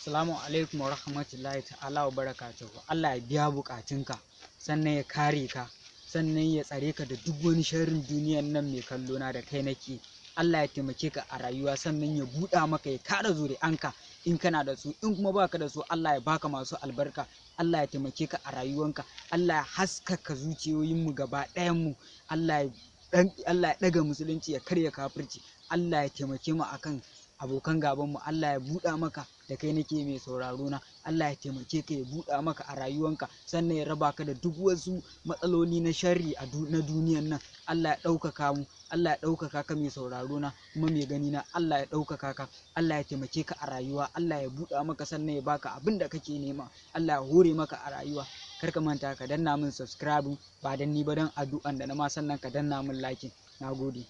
Assalamu alaikum wa rahmatullahi ta'ala wa barakatuhu. Allah ya biya bukatunka, sannan ya kare ka, sannan ya tsare ka da duk wani sharrin duniyan nan mai kallo na da kai nake. Allah ya taimake ka a rayuwa, sannan ya buɗa maka, ya kare zuri'anka in kana da su, in kuma baka da su Allah ya baka masu albarka. Allah ya taimake ka a rayuwanka, Allah ya haskaka zuciyoyinmu gaba ɗayanmu, Allah ya ɗaga musulunci, ya karya kafirci, Allah ya taimake mu akan abokan gabanmu, Allah ya buɗa maka da kai nake mai sauraro na, Allah ya taimake ka, ya buɗa maka a rayuwanka, sannan ya raba ka da duk wasu matsaloli na sharri na duniyan nan. Allah ya ɗaukaka mu, Allah ya ɗaukaka ka mai sauraro na kuma mai gani na, Allah ya ɗaukaka ka, Allah ya taimake ka a rayuwa, Allah ya buɗa maka, sannan ya baka abin da kake nema, Allah ya hore maka a rayuwa. Kar ka manta ka danna min subscribe, ba dan ni ba dan addu'an da na ma, sannan ka danna min like. Nagode.